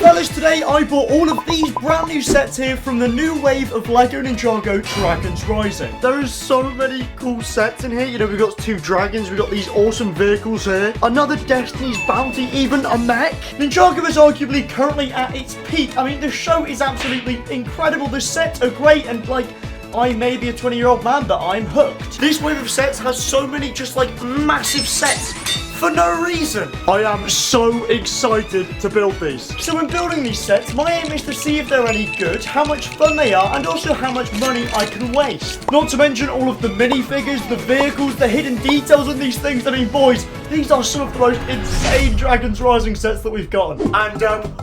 fellas, today I bought all of these brand new sets here from the new wave of LEGO Ninjago Dragons Rising. There is so many cool sets in here. You know, we've got 2 dragons, we've got these awesome vehicles here, another Destiny's Bounty, even a mech. Ninjago is arguably currently at its peak. I mean, the show is absolutely incredible. The sets are great, and like, I may be a 20-year-old man, but I'm hooked. This wave of sets has so many just like massive sets for no reason. I am so excited to build these. So when building these sets, my aim is to see if they're any good, how much fun they are, and also how much money I can waste. Not to mention all of the minifigures, the vehicles, the hidden details on these things. I mean, boys, these are some of the most insane Dragons Rising sets that we've gotten. And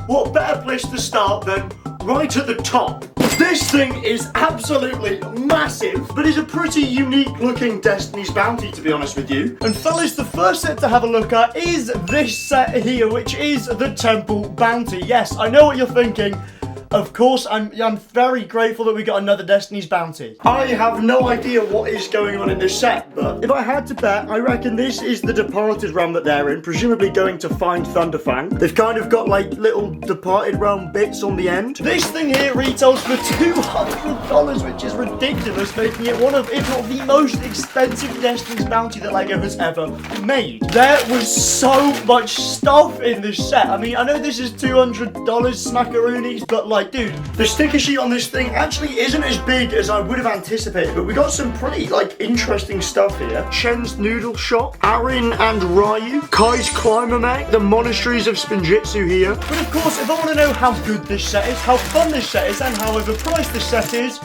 what better place to start than right at the top? This thing is absolutely massive, but is a pretty unique looking Destiny's Bounty, to be honest with you. And fellas, the first set to have a look at is this set here, which is the Temple Bounty. Yes, I know what you're thinking. Of course, I'm very grateful that we got another Destiny's Bounty. I have no idea what is going on in this set, but if I had to bet, I reckon this is the Departed realm that they're in, presumably going to find Thunderfang. They've kind of got like little Departed realm bits on the end. This thing here retails for $200, which is ridiculous, making it one of, if not the most expensive Destiny's Bounty that LEGO has ever made. There was so much stuff in this set. I mean, I know this is $200 smackaroonies, but like, dude, the sticker sheet on this thing actually isn't as big as I would have anticipated, but we got some pretty, like, interesting stuff here. Shen's Noodle Shop, Arin and Ryu, Kai's Climber Mech, the Monasteries of Spinjitzu here. But of course, if I want to know how good this set is, how fun this set is, and how overpriced this set is,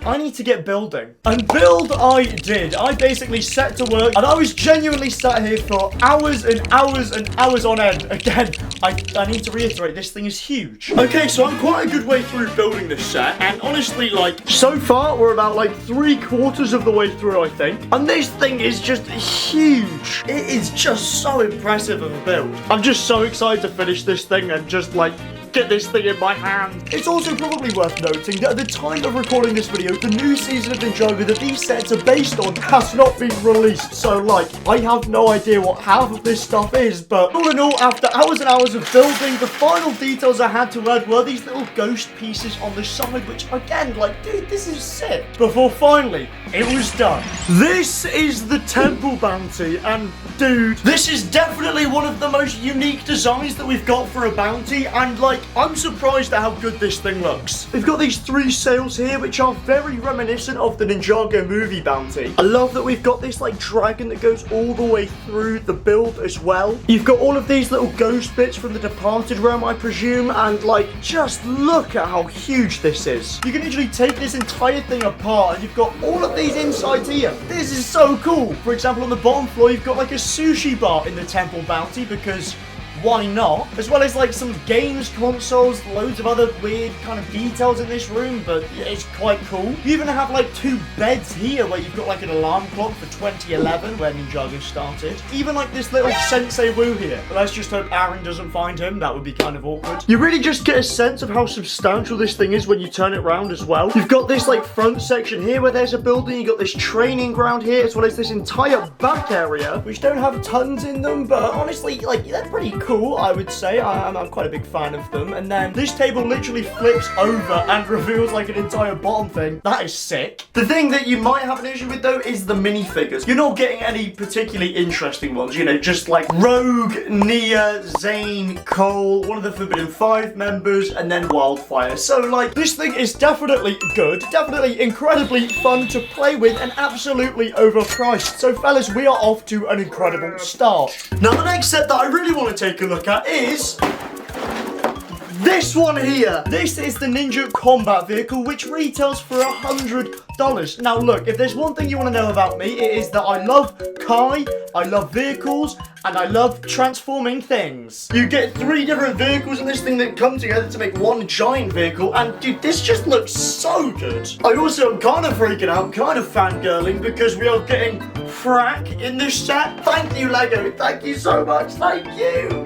I need to get building. And build I did. I basically set to work, and I was genuinely sat here for hours and hours and hours on end. Again, I need to reiterate, this thing is huge. Okay, so I'm quite a good way through building this set, and honestly, like, so far, we're about like 3/4 of the way through, I think. And this thing is just huge. It is just so impressive of a build. I'm just so excited to finish this thing and just like get this thing in my hand. It's also probably worth noting that at the time of recording this video, the new season of Ninjago that these sets are based on has not been released. So like, I have no idea what half of this stuff is, but all in all, after hours and hours of building, the final details I had to add were these little ghost pieces on the side, which again, like, dude, this is sick. Before finally, it was done. This is the Temple Bounty, and dude, this is definitely one of the most unique designs that we've got for a bounty, and like, I'm surprised at how good this thing looks. We've got these 3 sails here, which are very reminiscent of the Ninjago movie bounty. I love that we've got this like dragon that goes all the way through the build as well. You've got all of these little ghost bits from the Departed realm, I presume, and like, just look at how huge this is. You can literally take this entire thing apart, and you've got all of these inside here. This is so cool. For example, on the bottom floor, you've got like a sushi bar in the Temple Bounty, because why not? As well as like some games consoles, loads of other weird kind of details in this room, but it's quite cool. You even have like 2 beds here where you've got like an alarm clock for 2011 where Ninjago started. Even like this little Sensei Wu here. But let's just hope Arin doesn't find him. That would be kind of awkward. You really just get a sense of how substantial this thing is when you turn it around as well. You've got this like front section here where there's a building. You've got this training ground here, as well as this entire back area, which don't have tons in them, but honestly, like, they're pretty cool, I would say. I'm quite a big fan of them. And then this table literally flips over and reveals like an entire bottom thing. That is sick. The thing that you might have an issue with though is the minifigures. You're not getting any particularly interesting ones, you know, just like Rogue, Nia, Zane, Cole, one of the Forbidden 5 members, and then Wildfire. So like, this thing is definitely good, definitely incredibly fun to play with, and absolutely overpriced. So fellas, we are off to an incredible start. Now the next set that I really want to take a look at is this one here. This is the Ninja Combat Vehicle, which retails for $100. Now look, if there's one thing you want to know about me, it is that I love Kai, I love vehicles, and I love transforming things. You get 3 different vehicles in this thing that come together to make one giant vehicle, and dude, this just looks so good. I also am kind of freaking out, kind of fangirling, because we are getting Frack in this set. Thank you, LEGO. Thank you so much. Thank you.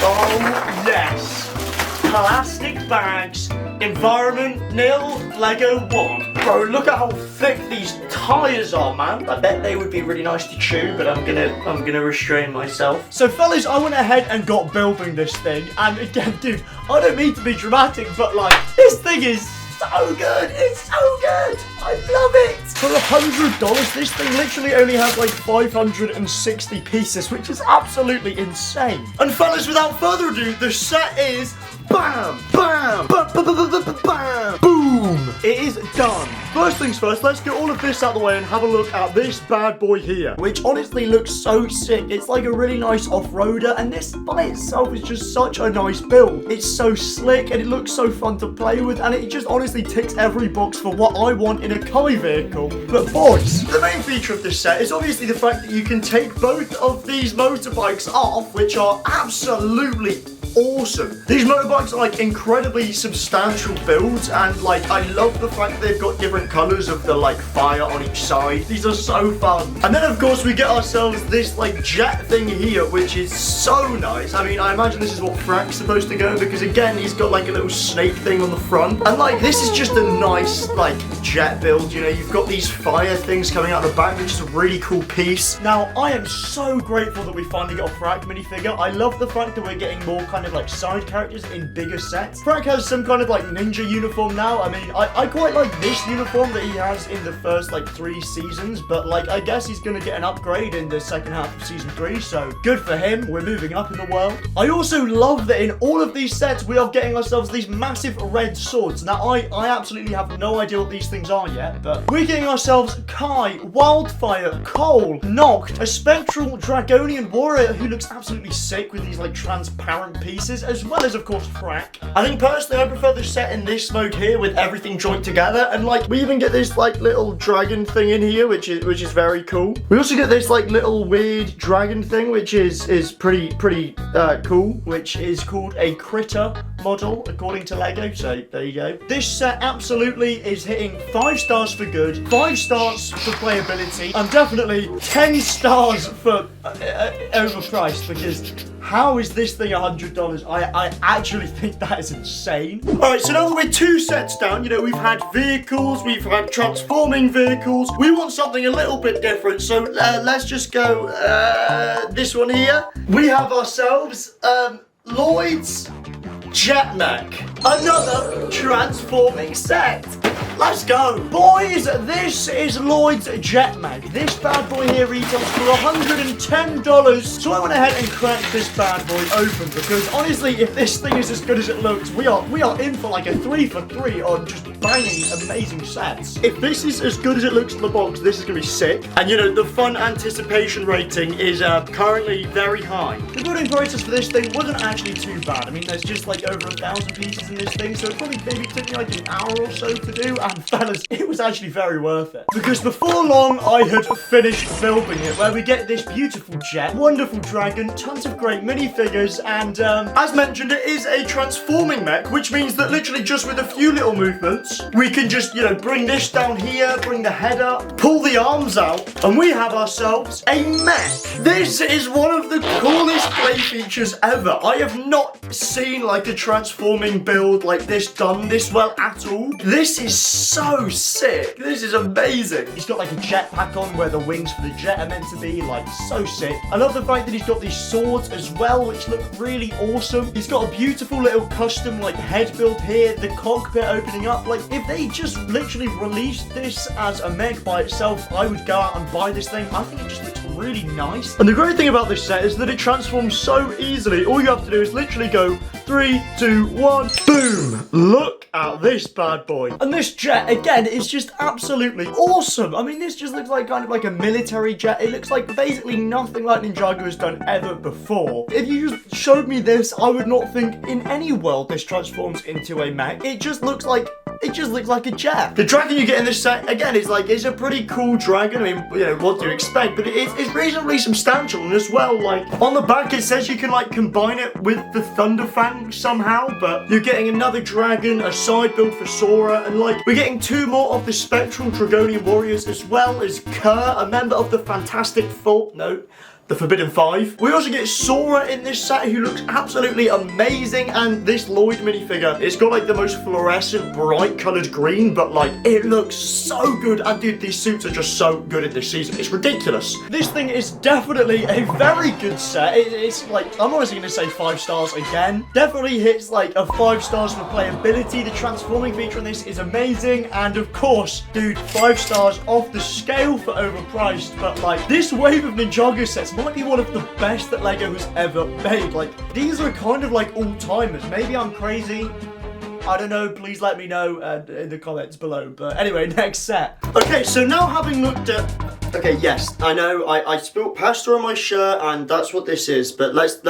Oh, yes. Plastic bags Environment, nil. Lego, 1. Bro, look at how thick these tires are, man. I bet they would be really nice to chew, but I'm gonna restrain myself. So, fellas, I went ahead and got building this thing. And again, dude, I don't mean to be dramatic, but like, this thing is so good. It's so good. I love it. For $100, this thing literally only has like 560 pieces, which is absolutely insane. And fellas, without further ado, the set is bam, bam, bam, bam, bam, bam, bam, bam, boom. It is done. First things first, let's get all of this out of the way and have a look at this bad boy here, which honestly looks so sick. It's like a really nice off-roader, and this by itself is just such a nice build. It's so slick, and it looks so fun to play with, and it just honestly ticks every box for what I want in a Kai vehicle. But boys, the main feature of this set is obviously the fact that you can take both of these motorbikes off, which are absolutely awesome. These motorbikes are like incredibly substantial builds, and like I love the fact that they've got different colors of the like fire on each side. These are so fun. And then of course we get ourselves this like jet thing here, which is so nice. I mean, I imagine this is what Frank's supposed to go, because again he's got like a little snake thing on the front, and like this is just a nice like jet build. You know, you've got these fire things coming out the back, which is a really cool piece. Now I am so grateful that we finally got a Frank minifigure. I love the fact that we're getting more kind of like side characters in bigger sets. Frank has some kind of like ninja uniform now. I mean, I quite like this uniform that he has in the first like 3 seasons, but like I guess he's gonna get an upgrade in the second half of season 3, so good for him. We're moving up in the world. I also love that in all of these sets we are getting ourselves these massive red swords. Now I absolutely have no idea what these things are yet, but we're getting ourselves Kai, Wildfire, Cole, Noct, a spectral dragonian warrior who looks absolutely sick with these like transparent pieces, as well as of course Frank. I think personally I prefer the set in this mode here with everything joined together, and like we even get this like little dragon thing in here, which is very cool. We also get this like little weird dragon thing, which is pretty cool, which is called a critter model according to Lego, so there you go. This set absolutely is hitting 5 stars for good, 5 stars for playability, and definitely 10 stars for overpriced, because how is this thing $100? I actually think that is insane. Alright, so now that we're 2 sets down, you know, we've had vehicles, we've had transforming vehicles. We want something a little bit different, so let's just go this one here. We have ourselves Lloyd's Jet Mech. Another transforming set. Let's go. Boys, this is Lloyd's Jet Mech. This bad boy here retails for $110. So I went ahead and cracked this bad boy open, because honestly, if this thing is as good as it looks, we are in for like a 3 for 3 on just banging amazing sets. If this is as good as it looks in the box, this is gonna be sick. And you know, the fun anticipation rating is currently very high. The building process for this thing wasn't actually too bad. I mean, there's just like over 1,000 pieces in this thing, so it probably maybe took me like an hour or so to do. And fellas, it was actually very worth it, because before long I had finished building it, where we get this beautiful jet, wonderful dragon, tons of great minifigures, and as mentioned, it is a transforming mech, which means that literally just with a few little movements we can just, you know, bring this down here, bring the head up, pull the arms out, and we have ourselves a mech. This is one of the coolest play features ever. I have not seen like a transforming build like this done this well at all. This is so sick. This is amazing. He's got like a jetpack on where the wings for the jet are meant to be, like so sick. I love the fact that he's got these swords as well, which look really awesome. He's got a beautiful little custom like head build here, the cockpit opening up. Like if they just literally released this as a mech by itself, I would go out and buy this thing. I think it just looks really nice. And the great thing about this set is that it transforms so easily. All you have to do is literally go 3, 2, 1, boom. Look at this bad boy. And this jet, again, is just absolutely awesome. I mean, this just looks like kind of like a military jet. It looks like basically nothing like Ninjago has done ever before. If you just showed me this, I would not think in any world this transforms into a mech. It just looks like a jet. The dragon you get in this set, again, is a pretty cool dragon. I mean, you know, what do you expect? But it's reasonably substantial, and as well, like, on the back it says you can, like, combine it with the Thunderfang somehow, but you're getting another dragon, a side build for Sora, and, like, we're getting 2 more of the Spectral Dragonian Warriors, as well as Kerr, a member of the Fantastic Four. No. the Forbidden Five. We also get Sora in this set, who looks absolutely amazing, and this Lloyd minifigure, it's got like the most fluorescent, bright colored green, but like it looks so good. And dude, these suits are just so good in this season. It's ridiculous. This thing is definitely a very good set. It's like, I'm honestly gonna say 5 stars again. Definitely hits like a 5 stars for playability. The transforming feature on this is amazing, and of course, dude, 5 stars off the scale for overpriced. But like, this wave of Ninjago sets might be one of the best that LEGO has ever made. Like, these are kind of like all-timers. Maybe I'm crazy. I don't know, please let me know in the comments below. But anyway, next set. Okay, so now having looked at... Okay, yes, I know, I spilled pasta on my shirt, and that's what this is, but let's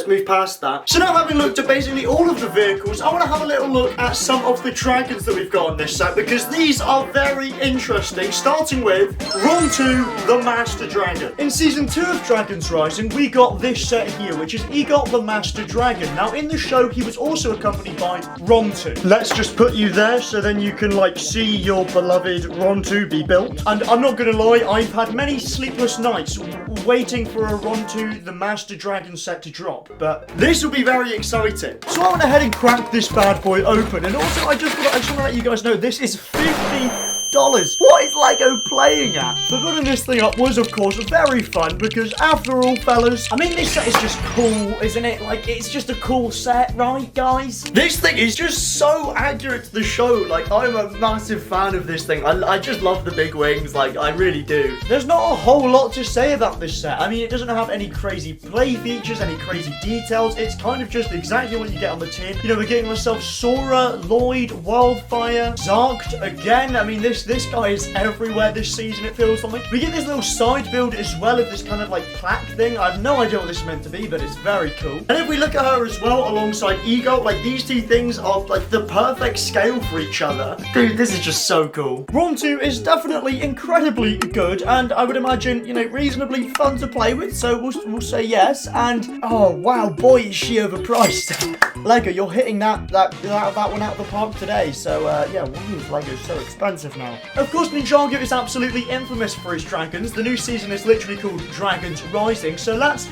move past that. So now having looked at basically all of the vehicles, I want to have a little look at some of the dragons that we've got on this set, because these are very interesting, starting with Rontu, the Master Dragon. In Season 2 of Dragons Rising, we got this set here, which is Egot the Master Dragon. Now, in the show, he was also accompanied by Rontu. Let's just put you there, so then you can, like, see your beloved Rontu be built. And I'm not gonna lie, I've had many sleepless nights waiting for a Rontu the Master Dragon set to drop, but this will be very exciting. So I went ahead and cracked this bad boy open, and also I just want to let you guys know this is $50. What is LEGO playing at? But building this thing up was, of course, very fun, because after all, fellas, I mean, this set is just cool, isn't it? Like, it's just a cool set, right, guys? This thing is just so accurate to the show. Like, I'm a massive fan of this thing. I just love the big wings. Like, I really do. There's not a whole lot to say about this set. I mean, it doesn't have any crazy play features, any crazy details. It's kind of just exactly what you get on the tin. You know, we're getting ourselves Sora, Lloyd, Wildfire, Zarked again. I mean, this guy is everywhere this season, it feels like. We get this little side build as well of this kind of like plaque thing. I have no idea what this is meant to be, but it's very cool. And if we look at her as well alongside Ego, like these two things are like the perfect scale for each other. Dude, this is just so cool. Rontu is definitely incredibly good, and I would imagine, you know, reasonably fun to play with, so we'll say yes. And oh wow, boy, is she overpriced. LEGO, you're hitting that one out of the park today. So yeah, why is LEGO so expensive now? Of course, Ninjago is absolutely infamous for his dragons. The new season is literally called Dragons Rising, so let's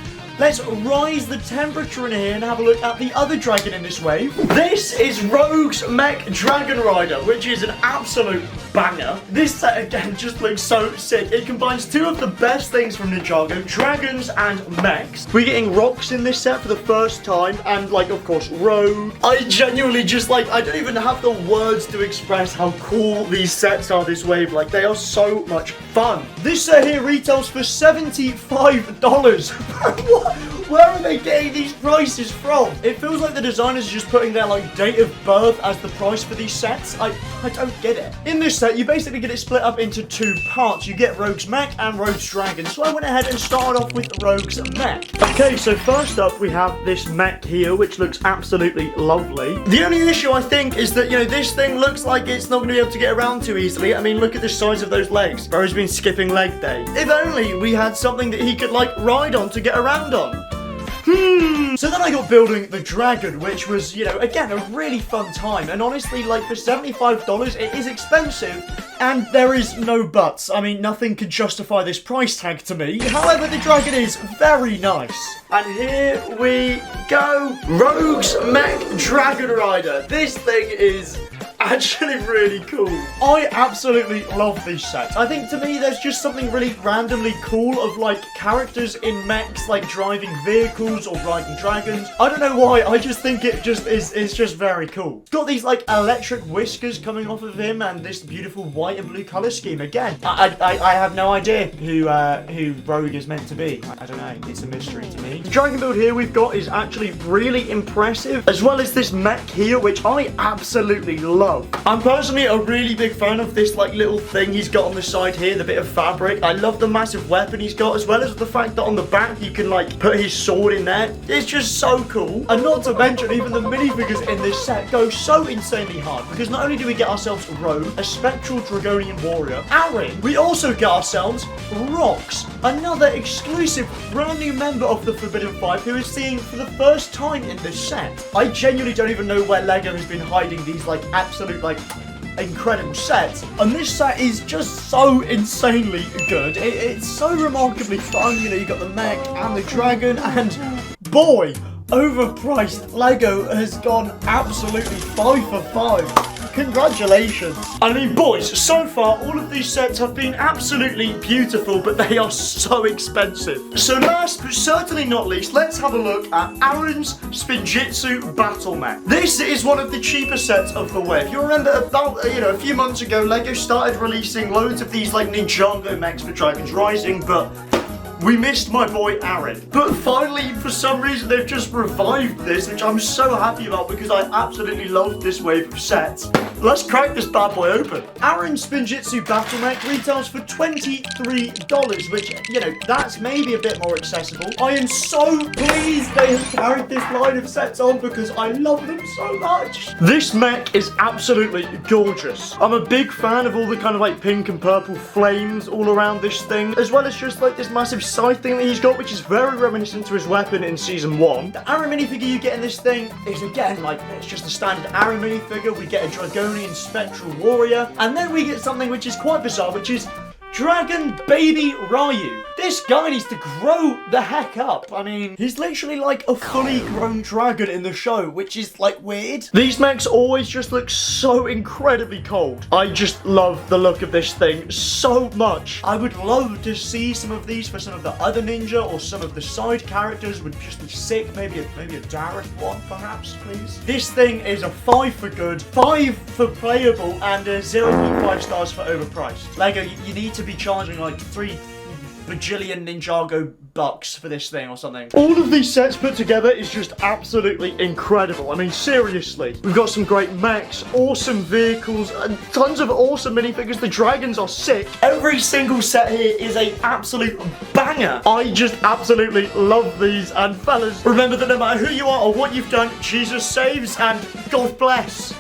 rise the temperature in here and have a look at the other dragon in this wave. This is Rogue's Mech Dragon Rider, which is an absolute banger. This set, again, just looks so sick. It combines two of the best things from Ninjago, dragons and mechs. We're getting rocks in this set for the first time, and, like, of course, Rogue. I genuinely just, like, I don't even have the words to express how cool these sets are this wave. Like, they are so much fun. This set here retails for $75. What? Where are they getting these prices from? It feels like the designers are just putting their like date of birth as the price for these sets. I don't get it. In this set, you basically get it split up into 2 parts. You get Rogue's Mech and Rogue's Dragon. So I went ahead and started off with Rogue's Mech. Okay, so first up we have this mech here, which looks absolutely lovely. The only issue I think is that, you know, this thing looks like it's not going to be able to get around too easily. I mean, look at the size of those legs. Bro's been skipping leg day. If only we had something that he could like ride on to get around on. So then I got building the dragon, which was, you know, again, a really fun time. And honestly, like, for $75, it is expensive. And there is no buts. I mean, nothing could justify this price tag to me. However, the dragon is very nice. And here we go. Rogue's Mech Dragon Rider. This thing is actually really cool. I absolutely love these sets. I think to me there's just something really randomly cool of like characters in mechs like driving vehicles or riding dragons. I don't know why, I just think it just is just very cool. It's got these like electric whiskers coming off of him and this beautiful white and blue color scheme. Again, I have no idea who Rogue is meant to be. I don't know, it's a mystery to me. The dragon build here we've got is actually really impressive, as well as this mech here, which I absolutely love. I'm personally a really big fan of this like little thing he's got on the side here, the bit of fabric. I love the massive weapon he's got, as well as the fact that on the back you can like put his sword in there. It's just so cool. And not to mention, even the minifigures in this set go so insanely hard, because not only do we get ourselves Rogue, a spectral Dragonian warrior, Arin, we also get ourselves Rocks, another exclusive brand new member of the Forbidden Five who is seen for the first time in this set. I genuinely don't even know where LEGO has been hiding these like absolute like incredible set. And this set is just so insanely good. It's so remarkably fun. You know, you got the mech and the dragon, and boy, overpriced Lego has gone absolutely 5 for 5. Congratulations. I mean, boys, so far, all of these sets have been absolutely beautiful, but they are so expensive. So last, but certainly not least, let's have a look at Arin's Spinjitzu Battle Mech. This is one of the cheaper sets of the wave. You remember about, a few months ago, Lego started releasing loads of these, like, Ninjago mechs for Dragons Rising, but we missed my boy Arin. But finally, for some reason, they've just revived this, which I'm so happy about because I absolutely love this wave of sets. Let's crack this bad boy open. Arin's Spinjitzu Battle Mech retails for $23, which, that's maybe a bit more accessible. I am so pleased they have carried this line of sets on because I love them so much. This mech is absolutely gorgeous. I'm a big fan of all the kind of like pink and purple flames all around this thing, as well as just like this massive scythe thing that he's got, which is very reminiscent to his weapon in Season 1. The Arin minifigure you get in this thing is, again, like, it's just a standard Arin minifigure. We get a Dragonian Spectral Warrior, and then we get something which is quite bizarre, which is Dragon Baby Ryu. This guy needs to grow the heck up. I mean, he's literally like a fully grown dragon in the show, which is like weird. These mechs always just look so incredibly cold. I just love the look of this thing so much. I would love to see some of these for some of the other ninja or some of the side characters would just be sick. Maybe a Dareth one, perhaps, please. This thing is a 5 for good, 5 for playable, and a 0.5 stars for overpriced. Lego, you need to be charging like 3 bajillion Ninjago bucks for this thing or something. All of these sets put together is just absolutely incredible. I mean, seriously. We've got some great mechs, awesome vehicles, and tons of awesome minifigures. The dragons are sick. Every single set here is an absolute banger. I just absolutely love these. And fellas, remember that no matter who you are or what you've done, Jesus saves and God bless.